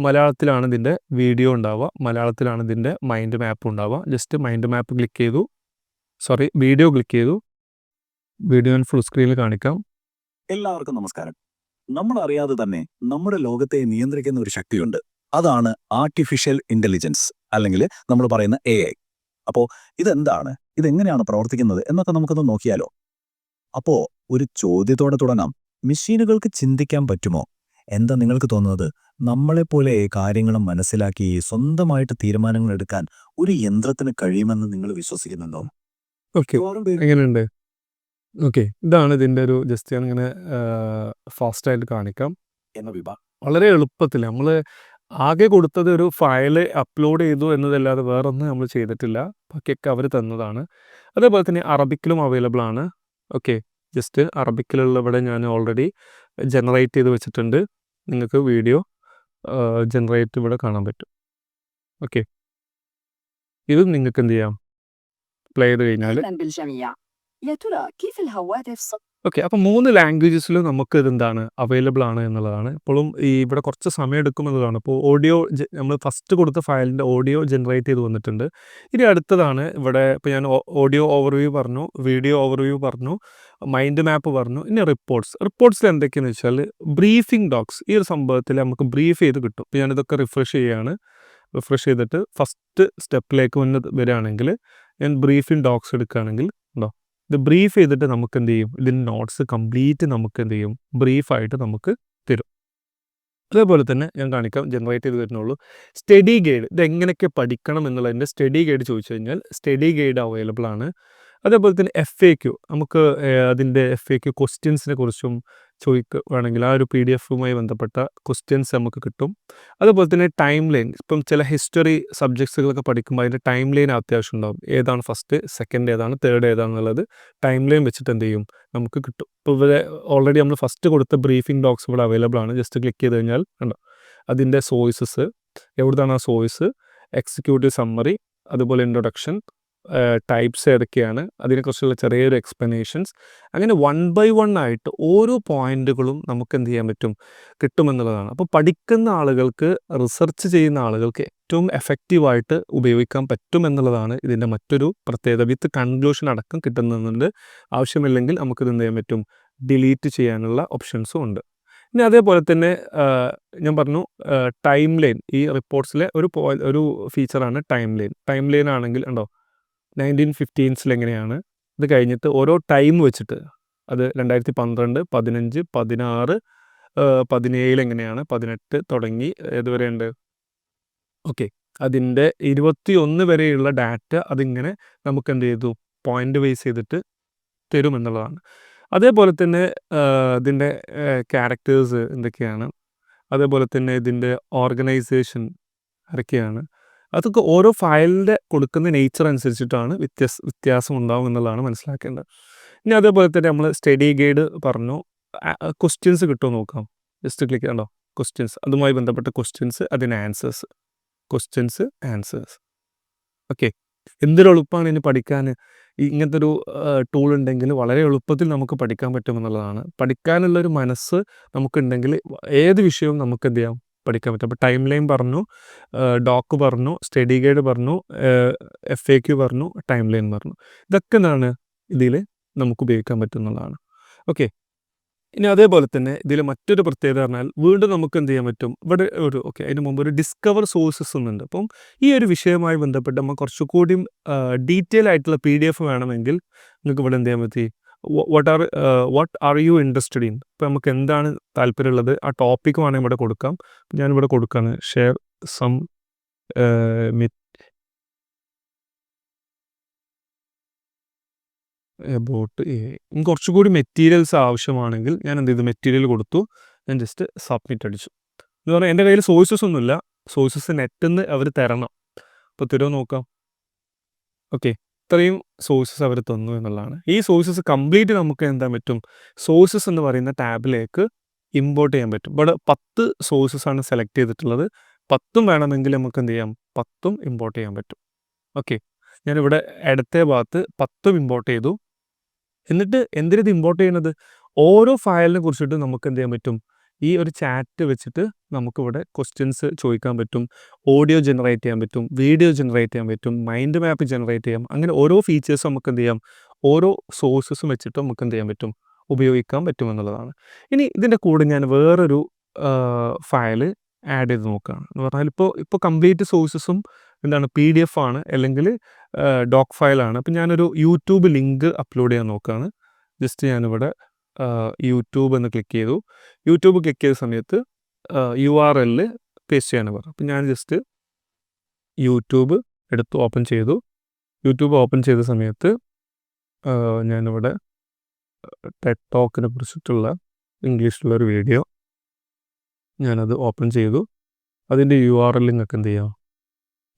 മലയാളത്തിലാണ് ഇതിൻ്റെ വീഡിയോ ഉണ്ടാവുക, മലയാളത്തിലാണ് ഇതിൻ്റെ മൈൻഡ് മാപ്പ് ഉണ്ടാവുക. ജസ്റ്റ് മൈൻഡ് മാപ്പ് ക്ലിക്ക് ചെയ്തു, വീഡിയോ ക്ലിക്ക് ചെയ്തു. വീഡിയോ ഞാൻ ഫുൾ സ്ക്രീനിൽ കാണിക്കാം. എല്ലാവർക്കും നമസ്കാരം. നമ്മൾ അറിയാതെ തന്നെ നമ്മുടെ ലോകത്തെ നിയന്ത്രിക്കുന്ന ഒരു ശക്തിയുണ്ട്. അതാണ് ആർട്ടിഫിഷ്യൽ ഇന്റലിജൻസ്, അല്ലെങ്കിൽ നമ്മൾ പറയുന്ന AI. അപ്പോൾ ഇതെന്താണ്, ഇതെങ്ങനെയാണ് പ്രവർത്തിക്കുന്നത് എന്നൊക്കെ നമുക്കൊന്ന് നോക്കിയാലോ. അപ്പോൾ ഒരു ചോദ്യത്തോടെ തുടങ്ങാം. മെഷീനുകൾക്ക് ചിന്തിക്കാൻ പറ്റുമോ? എന്താ നിങ്ങൾക്ക് തോന്നുന്നത്? നമ്മളെപ്പോലെ കാര്യങ്ങളും മനസ്സിലാക്കി സ്വന്തമായിട്ട് തീരുമാനങ്ങൾ എടുക്കാൻ ഒരു യന്ത്രത്തിന് കഴിയുമെന്ന് നിങ്ങൾ വിശ്വസിക്കുന്നുണ്ടോ? ഓക്കെ, എങ്ങനെയുണ്ട്? ഓക്കെ, ഇതാണ് ഇതിൻ്റെ ഒരു ജസ്റ്റ് ഞാനിങ്ങനെ ഫാസ്റ്റായിട്ട് കാണിക്കാം. എന്ന വിഭാഗം വളരെ എളുപ്പത്തിൽ നമ്മൾ ആകെ കൊടുത്തത് ഒരു ഫയൽ അപ്ലോഡ് ചെയ്തു എന്നതല്ലാതെ വേറൊന്നും നമ്മൾ ചെയ്തിട്ടില്ല. ബാക്കിയൊക്കെ അവർ തന്നതാണ്. അതേപോലെ തന്നെ അറബിക്കിലും അവൈലബിൾ ആണ്. ഓക്കെ, ജസ്റ്റ് അറബിക്കിലുള്ള ഇവിടെ ഞാൻ ഓൾറെഡി ജനറേറ്റ് ചെയ്ത് വെച്ചിട്ടുണ്ട്. നിങ്ങൾക്ക് വീഡിയോ ജനറേറ്റ് ഇവിടെ കാണാൻ പറ്റും. ഓക്കെ, ഇത് നിങ്ങൾക്ക് എന്ത് ചെയ്യാം? പ്ലേ ചെയ്ത് കഴിഞ്ഞാൽ أهلا بالجميع. يا ترى كيف الهواتف ഓക്കെ. അപ്പോൾ 3 ലാംഗ്വേജസിലും നമുക്ക് ഇതെന്താണ് അവൈലബിൾ ആണ് എന്നുള്ളതാണ്. ഇപ്പോഴും ഇവിടെ കുറച്ച് സമയം എടുക്കുമെന്നതാണ്. ഇപ്പോൾ ഓഡിയോ നമ്മൾ ഫസ്റ്റ് കൊടുത്ത ഫയലിൻ്റെ ഓഡിയോ ജനറേറ്റ് ചെയ്ത് വന്നിട്ടുണ്ട്. ഇനി അടുത്തതാണ് ഇവിടെ. ഇപ്പോൾ ഞാൻ ഓഡിയോ ഓവർവ്യൂ പറഞ്ഞു, വീഡിയോ ഓവർവ്യൂ പറഞ്ഞു, മൈൻഡ് മാപ്പ് പറഞ്ഞു. ഇനി റിപ്പോർട്ട്സിൽ എന്തൊക്കെയാണെന്ന് വെച്ചാൽ ബ്രീഫിംഗ് ഡോക്സ്. ഈ ഒരു സംഭവത്തിൽ നമുക്ക് ബ്രീഫ് ചെയ്ത് കിട്ടും. ഇപ്പോൾ ഞാനിതൊക്കെ റിഫ്രഷ് ചെയ്യുകയാണ്. റിഫ്രഷ് ചെയ്തിട്ട് ഫസ്റ്റ് സ്റ്റെപ്പിലേക്ക് വരികയാണെങ്കിൽ ഞാൻ ബ്രീഫിംഗ് ഡോക്സ് എടുക്കുകയാണെങ്കിൽ ഉണ്ടോ, ഇത് ബ്രീഫ് ചെയ്തിട്ട് നമുക്ക് എന്ത് ചെയ്യും? ഇതിൻ്റെ നോട്ട്സ് കംപ്ലീറ്റ് നമുക്ക് എന്ത് ചെയ്യും? ബ്രീഫായിട്ട് നമുക്ക് തരും. അതേപോലെ തന്നെ ഞാൻ കാണിക്കാം, ജനറേറ്റ് ചെയ്ത് വരുന്നുള്ളൂ. സ്റ്റഡി ഗൈഡ്, ഇത് എങ്ങനെയൊക്കെ പഠിക്കണം എന്നുള്ളതിൻ്റെ സ്റ്റഡി ഗൈഡ് ചോദിച്ചു കഴിഞ്ഞാൽ സ്റ്റഡി ഗൈഡ് അവൈലബിൾ ആണ്. അതേപോലെ തന്നെ FAQ, നമുക്ക് അതിൻ്റെ FAQ ക്വസ്റ്റ്യൻസിനെ കുറിച്ചും ചോദിക്കുകയാണെങ്കിൽ ആ ഒരു PDF-വുമായി ബന്ധപ്പെട്ട ക്വസ്റ്റ്യൻസ് നമുക്ക് കിട്ടും. അതുപോലെ തന്നെ ടൈം ലൈൻ, ഇപ്പം ചില ഹിസ്റ്ററി സബ്ജക്ട്സുകളൊക്കെ പഠിക്കുമ്പോൾ അതിൻ്റെ ടൈം ലൈൻ അത്യാവശ്യം ഉണ്ടാകും. ഏതാണ് ഫസ്റ്റ്, സെക്കൻഡ് ഏതാണ്, തേർഡ് ഏതാണെന്നുള്ളത് ടൈം ലൈൻ വെച്ചിട്ട് എന്ത് ചെയ്യും? നമുക്ക് കിട്ടും. ഇപ്പോൾ ഇവിടെ ഓൾറെഡി നമ്മൾ ഫസ്റ്റ് കൊടുത്ത ബ്രീഫിംഗ് ഡോക്സ് ഇവിടെ അവൈലബിൾ ആണ്. ജസ്റ്റ് ക്ലിക്ക് ചെയ്ത് കഴിഞ്ഞാൽ കണ്ടോ അതിൻ്റെ സോഴ്സസ്, എവിടുന്നാണ് ആ സോഴ്സ്, എക്സിക്യൂട്ടീവ് സമ്മറി, അതുപോലെ ഇൻട്രൊഡക്ഷൻ, ടൈപ്സ് ഏതൊക്കെയാണ്, അതിനെക്കുറിച്ചുള്ള ചെറിയൊരു എക്സ്പ്ലനേഷൻസ്, അങ്ങനെ 1 by 1 ആയിട്ട് ഓരോ പോയിന്റുകളും നമുക്ക് എന്ത് ചെയ്യാൻ പറ്റും? കിട്ടുമെന്നുള്ളതാണ്. അപ്പോൾ പഠിക്കുന്ന ആളുകൾക്ക്, റിസർച്ച് ചെയ്യുന്ന ആളുകൾക്ക് ഏറ്റവും എഫക്റ്റീവായിട്ട് ഉപയോഗിക്കാൻ പറ്റുമെന്നുള്ളതാണ് ഇതിൻ്റെ മറ്റൊരു പ്രത്യേകത. വിത്ത് കൺക്ലൂഷൻ അടക്കം കിട്ടുന്നുണ്ട്. ആവശ്യമില്ലെങ്കിൽ നമുക്കിത് എന്ത് ചെയ്യാൻ പറ്റും? ഡിലീറ്റ് ചെയ്യാനുള്ള ഓപ്ഷൻസും ഉണ്ട്. ഇനി അതേപോലെ തന്നെ ഞാൻ പറഞ്ഞു ടൈം ലൈൻ, ഈ റിപ്പോർട്ട്സിലെ ഒരു ഫീച്ചറാണ് ടൈം ലൈൻ ആണെങ്കിൽ ഉണ്ടോ 1915 എങ്ങനെയാണ്, ഇത് കഴിഞ്ഞിട്ട് ഓരോ ടൈം വെച്ചിട്ട് അത് 2012, 15, 16, 17 എങ്ങനെയാണ്, 18 തുടങ്ങി ഏതുവരെ ഉണ്ട്. ഓക്കെ, അതിൻ്റെ 21 വരെയുള്ള ഡാറ്റ അതിങ്ങനെ നമുക്ക് എന്ത് ചെയ്തു? പോയിന്റ് വൈസ് ചെയ്തിട്ട് തരുമെന്നുള്ളതാണ്. അതേപോലെ തന്നെ ഇതിൻ്റെ ക്യാരക്ടേഴ്സ് എന്തൊക്കെയാണ്, അതേപോലെ തന്നെ ഇതിൻ്റെ ഓർഗനൈസേഷൻ ആരൊക്കെയാണ്, അതൊക്കെ ഓരോ ഫയലിൻ്റെ കൊടുക്കുന്ന നേച്ചർ അനുസരിച്ചിട്ടാണ് വ്യത്യാസം ഉണ്ടാവും എന്നുള്ളതാണ് മനസ്സിലാക്കേണ്ടത്. ഇനി അതേപോലെ തന്നെ നമ്മൾ സ്റ്റഡി ഗൈഡ് പറഞ്ഞു. ക്വസ്റ്റ്യൻസ് കിട്ടുമോ നോക്കാം. ജസ്റ്റ് ക്ലിക്ക് ചെയ്യണ്ടോ, ക്വസ്റ്റ്യൻസ്, അതുമായി ബന്ധപ്പെട്ട ക്വസ്റ്റ്യൻസ്, അതിന് ആൻസേഴ്സ്, ക്വസ്റ്റ്യൻസ്, ആൻസേഴ്സ്. ഓക്കെ, എന്തൊരു എളുപ്പമാണ് ഇനി പഠിക്കാൻ. ഇങ്ങനത്തെ ഒരു ടൂൾ ഉണ്ടെങ്കിൽ വളരെ എളുപ്പത്തിൽ നമുക്ക് പഠിക്കാൻ പറ്റുമെന്നുള്ളതാണ്. പഠിക്കാനുള്ളൊരു മനസ്സ് നമുക്കുണ്ടെങ്കിൽ ഏത് വിഷയവും നമുക്ക് എന്ത് ചെയ്യാം? പഠിക്കാൻ പറ്റും. അപ്പോൾ ടൈം ലൈൻ പറഞ്ഞു, ഡോക്ക് പറഞ്ഞു, സ്റ്റഡി ഗൈഡ് പറഞ്ഞു, FAQ പറഞ്ഞു, ടൈം ലൈൻ പറഞ്ഞു. ഇതൊക്കെ എന്താണ് ഇതിൽ നമുക്ക് ഉപയോഗിക്കാൻ പറ്റുന്നതാണ്. ഓക്കെ, ഇനി അതേപോലെ തന്നെ ഇതിൽ മറ്റൊരു പ്രത്യേകത പറഞ്ഞാൽ വീണ്ടും നമുക്ക് എന്ത് ചെയ്യാൻ പറ്റും, ഇവിടെ അതിന് മുമ്പ് ഒരു ഡിസ്കവർ സോഴ്സസ് എന്നുണ്ട്. അപ്പം ഈ ഒരു വിഷയവുമായി ബന്ധപ്പെട്ട് നമ്മൾ കുറച്ചുകൂടി ഡീറ്റെയിൽ ആയിട്ടുള്ള PDF വേണമെങ്കിൽ നിങ്ങൾക്ക് ഇവിടെ എന്ത് ചെയ്യാൻ പറ്റി, what are you interested in, ഇപ്പോൾ നമുക്ക് എന്താണ് താല്പര്യമുള്ളത് ആ ടോപ്പിക്ക് വേണമെങ്കിൽ ഇവിടെ കൊടുക്കാം. ഞാനിവിടെ കൊടുക്കുകയാണ് ഷെയർ സം അബൌട്ട് AI. കുറച്ചുകൂടി മെറ്റീരിയൽസ് ആവശ്യമാണെങ്കിൽ ഞാൻ എന്ത് ചെയ്തു, മെറ്റീരിയൽ കൊടുത്തു, ഞാൻ ജസ്റ്റ് സബ്മിറ്റ് അടിച്ചു. എന്ന് പറഞ്ഞാൽ എൻ്റെ കയ്യിൽ സോഴ്സസ് ഒന്നുമില്ല, സോഴ്സസ് നെറ്റിൽ നിന്ന് അവർ തരണം. അപ്പോൾ തരുമോ നോക്കാം. ഇത്രയും സോഴ്സസ് അവർ തന്നു എന്നുള്ളതാണ്. ഈ സോഴ്സസ് കംപ്ലീറ്റ് നമുക്ക് എന്താ പറ്റും, സോഴ്സസ് എന്ന് പറയുന്ന ടാബിലേക്ക് ഇമ്പോർട്ട് ചെയ്യാൻ പറ്റും. ഇവിടെ 10 സോഴ്സസ് ആണ് സെലക്ട് ചെയ്തിട്ടുള്ളത്. 10ഉം വേണമെങ്കിൽ നമുക്ക് എന്ത് ചെയ്യാം, 10ഉം ഇമ്പോർട്ട് ചെയ്യാൻ പറ്റും. ഞാനിവിടെ ഇടത്തെ ഭാഗത്ത് 10ഉം ഇമ്പോർട്ട് ചെയ്തു. എന്നിട്ട് എന്തിനത് ഇമ്പോർട്ട് ചെയ്യുന്നത്, ഓരോ ഫയലിനെ കുറിച്ചിട്ട് നമുക്ക് എന്ത് ചെയ്യാൻ പറ്റും, ഈ ഒരു ചാറ്റ് വെച്ചിട്ട് നമുക്കിവിടെ ക്വസ്റ്റ്യൻസ് ചോദിക്കാൻ പറ്റും, ഓഡിയോ ജനറേറ്റ് ചെയ്യാൻ പറ്റും, വീഡിയോ ജനറേറ്റ് ചെയ്യാൻ പറ്റും, മൈൻഡ് മാപ്പ് ജനറേറ്റ് ചെയ്യാം. അങ്ങനെ ഓരോ ഫീച്ചേഴ്സും നമുക്ക് എന്ത് ചെയ്യാം, ഓരോ സോഴ്സസും വെച്ചിട്ട് നമുക്ക് എന്ത് ചെയ്യാൻ പറ്റും, ഉപയോഗിക്കാൻ പറ്റുമെന്നുള്ളതാണ്. ഇനി ഇതിൻ്റെ കൂടെ ഞാൻ വേറൊരു ഫയൽ ആഡ് ചെയ്ത് നോക്കുകയാണ്. എന്ന് പറഞ്ഞാൽ ഇപ്പോൾ കംപ്ലീറ്റ് സോഴ്സസും എന്താണ് PDF ആണ്, അല്ലെങ്കിൽ ഡോക്ക് ഫയലാണ്. അപ്പം ഞാനൊരു യൂട്യൂബ് ലിങ്ക് അപ്ലോഡ് ചെയ്യാൻ നോക്കുകയാണ്. ജസ്റ്റ് ഞാനിവിടെ യൂട്യൂബ് എന്ന് ക്ലിക്ക് ചെയ്തു. യൂട്യൂബ് ക്ലിക്ക് ചെയ്ത സമയത്ത് URL പേസ്റ്റ് ചെയ്യാൻ പറഞ്ഞു. അപ്പം ഞാൻ ജസ്റ്റ് യൂട്യൂബ് എടുത്ത് ഓപ്പൺ ചെയ്തു. യൂട്യൂബ് ഓപ്പൺ ചെയ്ത സമയത്ത് ഞാനിവിടെ ടെഡ് ടോക്കിനെ കുറിച്ചിട്ടുള്ള ഇംഗ്ലീഷിലുള്ളൊരു വീഡിയോ ഞാനത് ഓപ്പൺ ചെയ്തു. അതിൻ്റെ URL നിങ്ങൾക്ക് എന്ത് ചെയ്യാം,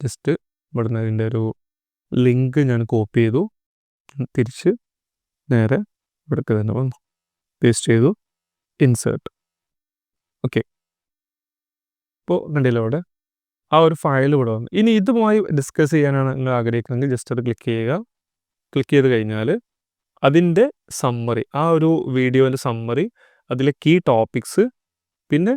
ജസ്റ്റ് ഇവിടുന്ന് അതിൻ്റെ ഒരു ലിങ്ക് ഞാൻ കോപ്പി ചെയ്തു, തിരിച്ച് നേരെ ഇവിടേക്ക് തന്നെ വന്നു, പേസ്റ്റ് ചെയ്തു, ഇൻസേർട്ട്. ഇപ്പോൾ കണ്ടില്ല ഇവിടെ ആ ഒരു ഫയൽ ഇവിടെ വന്നു. ഇനി ഇതുമായി ഡിസ്കസ് ചെയ്യാനാണ് നിങ്ങൾ ആഗ്രഹിക്കുന്നതെങ്കിൽ ജസ്റ്റ് അത് ക്ലിക്ക് ചെയ്യുക. ക്ലിക്ക് ചെയ്ത് കഴിഞ്ഞാൽ അതിൻ്റെ സമ്മറി, ആ ഒരു വീഡിയോൻ്റെ സമ്മറി, അതിലെ കീ ടോപ്പിക്സ്, പിന്നെ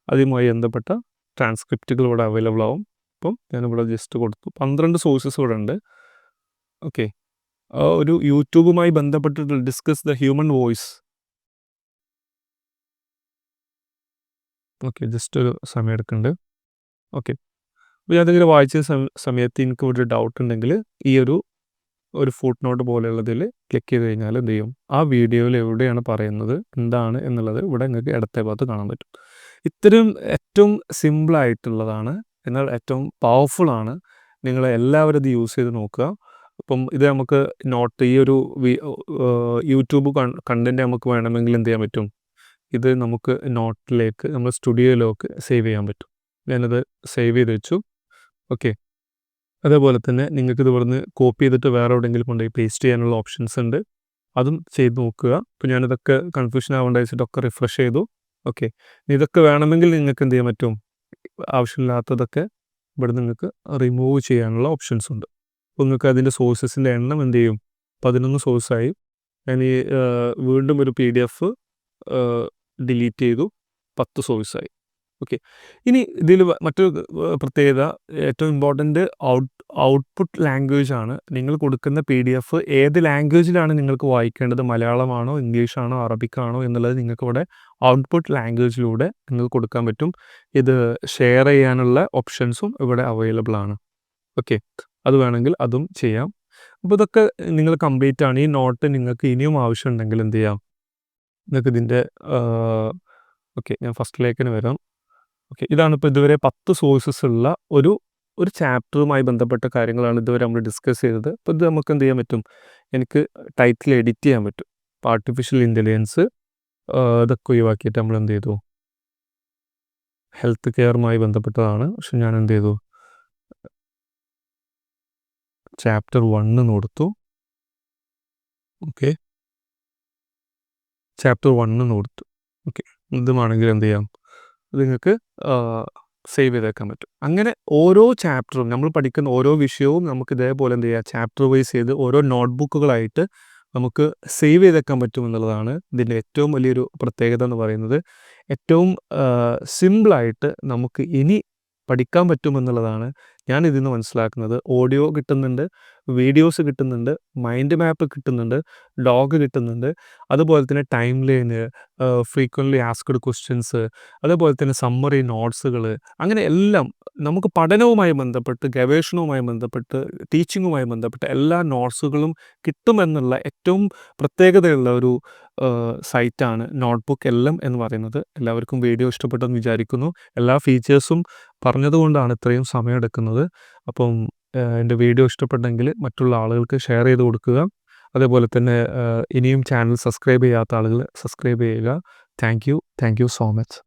അതുമായി ബന്ധപ്പെട്ട ട്രാൻസ്ക്രിപ്റ്റുകൾ ഇവിടെ അവൈലബിൾ ആവും. അപ്പം ഞാനിവിടെ ജസ്റ്റ് കൊടുത്തു. 12 സോഴ്സസ് ഇവിടെ ഉണ്ട്. ഒരു യൂട്യൂബുമായി ബന്ധപ്പെട്ടിട്ട് discuss the human voice. Just ഒരു സമയം എടുക്കുന്നുണ്ട്. അപ്പോൾ ഞാനതിങ്ങനെ വായിച്ച സമയത്ത് എനിക്ക് ഒരു ഡൗട്ട് ഉണ്ടെങ്കിൽ ഈ ഒരു ഫുട് നോട്ട് പോലെയുള്ളതിൽ ക്ലിക്ക് ചെയ്ത് കഴിഞ്ഞാൽ എന്ത് ചെയ്യും, ആ വീഡിയോയിൽ എവിടെയാണ് പറയുന്നത്, എന്താണ് എന്നുള്ളത് ഇവിടെ നിങ്ങൾക്ക് ഇടത്തെ ഭാഗത്ത് കാണാൻ പറ്റും. ഇത്തരം ഏറ്റവും സിമ്പിളായിട്ടുള്ളതാണ്, എന്നാൽ ഏറ്റവും പവർഫുള്ളാണ്. നിങ്ങൾ എല്ലാവരും ഇത് യൂസ് ചെയ്ത് നോക്കുക. അപ്പം ഇത് നമുക്ക് നോട്ട്, ഈ ഒരു യൂട്യൂബ് കണ്ടൻറ്റ് നമുക്ക് വേണമെങ്കിൽ എന്ത് ചെയ്യാൻ പറ്റും, ഇത് നമുക്ക് നോട്ടിലേക്ക്, നമ്മൾ സ്റ്റുഡിയോയിലേക്ക് സേവ് ചെയ്യാൻ പറ്റും. ഞാനത് സേവ് ചെയ്ത് വെച്ചു. അതേപോലെ തന്നെ നിങ്ങൾക്ക് ഇത് ഇവിടുന്ന് കോപ്പി ചെയ്തിട്ട് വേറെ എവിടെയെങ്കിലും കൊണ്ടുപോയി പേസ്റ്റ് ചെയ്യാനുള്ള ഓപ്ഷൻസ് ഉണ്ട്, അതും ചെയ്ത് നോക്കുക. അപ്പോൾ ഞാനിതൊക്കെ കൺഫ്യൂഷൻ ആവേണ്ട വെച്ചിട്ടൊക്കെ റിഫ്രഷ് ചെയ്തു. ഇതൊക്കെ വേണമെങ്കിൽ നിങ്ങൾക്ക് എന്ത് ചെയ്യാൻ പറ്റും, ആവശ്യമില്ലാത്തതൊക്കെ ഇവിടെ നിങ്ങൾക്ക് റിമൂവ് ചെയ്യാനുള്ള ഓപ്ഷൻസ് ഉണ്ട്. അപ്പോൾ നിങ്ങൾക്ക് അതിൻ്റെ സോഴ്സസിൻ്റെ എണ്ണം എന്ത് ചെയ്യും, 11 സോഴ്സായി. ഞാൻ ഈ വീണ്ടും ഒരു PDF ഡിലീറ്റ് ചെയ്തു, 10 സോഴ്സായി. ഇനി ഇതിൽ മറ്റൊരു പ്രത്യേകത, ഏറ്റവും ഇമ്പോർട്ടൻ്റ് ഔട്ട്പുട്ട് ലാംഗ്വേജ് ആണ്. നിങ്ങൾ കൊടുക്കുന്ന PDF ഏത് ലാംഗ്വേജിലാണ് നിങ്ങൾക്ക് വായിക്കേണ്ടത്, മലയാളമാണോ, ഇംഗ്ലീഷാണോ, അറബിക്കാണോ എന്നുള്ളത് നിങ്ങൾക്ക് ഇവിടെ ഔട്ട്പുട്ട് ലാംഗ്വേജിലൂടെ നിങ്ങൾക്ക് കൊടുക്കാൻ പറ്റും. ഇത് ഷെയർ ചെയ്യാനുള്ള ഓപ്ഷൻസും ഇവിടെ അവൈലബിൾ ആണ്. അത് വേണമെങ്കിൽ അതും ചെയ്യാം. അപ്പോൾ ഇതൊക്കെ നിങ്ങൾ കംപ്ലീറ്റ് ആണ്. ഈ നോട്ട് നിങ്ങൾക്ക് ഇനിയും ആവശ്യമുണ്ടെങ്കിൽ എന്ത് ചെയ്യാം, നിങ്ങൾക്ക് ഇതിൻ്റെ ഞാൻ ഫസ്റ്റിലേക്ക് വരാം. ഇതാണ് ഇപ്പോൾ ഇതുവരെ 10 സോഴ്സസ് ഉള്ള ഒരു ചാപ്റ്ററുമായി ബന്ധപ്പെട്ട കാര്യങ്ങളാണ് ഇതുവരെ നമ്മൾ ഡിസ്കസ് ചെയ്തത്. അപ്പോൾ ഇത് നമുക്ക് എന്ത് ചെയ്യാൻ പറ്റും, എനിക്ക് ടൈറ്റിൽ എഡിറ്റ് ചെയ്യാൻ പറ്റും. ഇപ്പോൾ ആർട്ടിഫിഷ്യൽ ഇൻ്റലിജൻസ് ഇതൊക്കെ ഒഴിവാക്കിയിട്ട് നമ്മൾ എന്ത് ചെയ്തു, ഹെൽത്ത് കെയറുമായി ബന്ധപ്പെട്ടതാണ്. പക്ഷെ ഞാൻ എന്ത് ചെയ്തു, ചാപ്റ്റർ 1 എന്ന് കൊടുത്തു. ചാപ്റ്റർ 1 എന്ന് കൊടുത്തു. ഇതുമാണെങ്കിൽ എന്ത് ചെയ്യാം, അത് നിങ്ങൾക്ക് സേവ് ചെയ്തേക്കാൻ പറ്റും. അങ്ങനെ ഓരോ ചാപ്റ്ററും നമ്മൾ പഠിക്കുന്ന ഓരോ വിഷയവും നമുക്ക് ഇതേപോലെ എന്ത് ചെയ്യുക, ചാപ്റ്റർ വൈസ് ചെയ്ത് ഓരോ നോട്ട്ബുക്കുകളായിട്ട് നമുക്ക് സേവ് ചെയ്തേക്കാൻ പറ്റും എന്നുള്ളതാണ് ഇതിൻ്റെ ഏറ്റവും വലിയൊരു പ്രത്യേകത എന്ന് പറയുന്നത്. ഏറ്റവും സിമ്പിളായിട്ട് നമുക്ക് ഇനി പഠിക്കാൻ പറ്റുമെന്നുള്ളതാണ് ഞാൻ ഇതിൽ നിന്ന് മനസ്സിലാക്കുന്നത്. ഓഡിയോ കിട്ടുന്നുണ്ട്, വീഡിയോസ് കിട്ടുന്നുണ്ട്, മൈൻഡ് മാപ്പ് കിട്ടുന്നുണ്ട്, ലോഗ് കിട്ടുന്നുണ്ട്, അതുപോലെ തന്നെ time line, frequently asked questions, അതുപോലെ തന്നെ സമ്മറി നോട്ട്സുകൾ, അങ്ങനെ എല്ലാം നമുക്ക് പഠനവുമായി ബന്ധപ്പെട്ട്, ഗവേഷണവുമായി ബന്ധപ്പെട്ട്, ടീച്ചിങ്ങുമായി ബന്ധപ്പെട്ട എല്ലാ നോട്ട്സുകളും കിട്ടുമെന്നുള്ള ഏറ്റവും പ്രത്യേകതയുള്ള ഒരു സൈറ്റാണ് നോട്ട്ബുക്ക് LM എന്ന് പറയുന്നത്. എല്ലാവർക്കും വീഡിയോ ഇഷ്ടപ്പെട്ടെന്ന് വിചാരിക്കുന്നു. എല്ലാ ഫീച്ചേഴ്സും പറഞ്ഞതുകൊണ്ടാണ് ഇത്രയും സമയമെടുക്കുന്നത്. അപ്പം എൻ്റെ വീഡിയോ ഇഷ്ടപ്പെട്ടെങ്കിൽ മറ്റുള്ള ആളുകൾക്ക് ഷെയർ ചെയ്ത് കൊടുക്കുക. അതേപോലെ തന്നെ ഇനിയും ചാനൽ സബ്സ്ക്രൈബ് ചെയ്യാത്ത ആളുകൾ സബ്സ്ക്രൈബ് ചെയ്യുക. Thank you so much.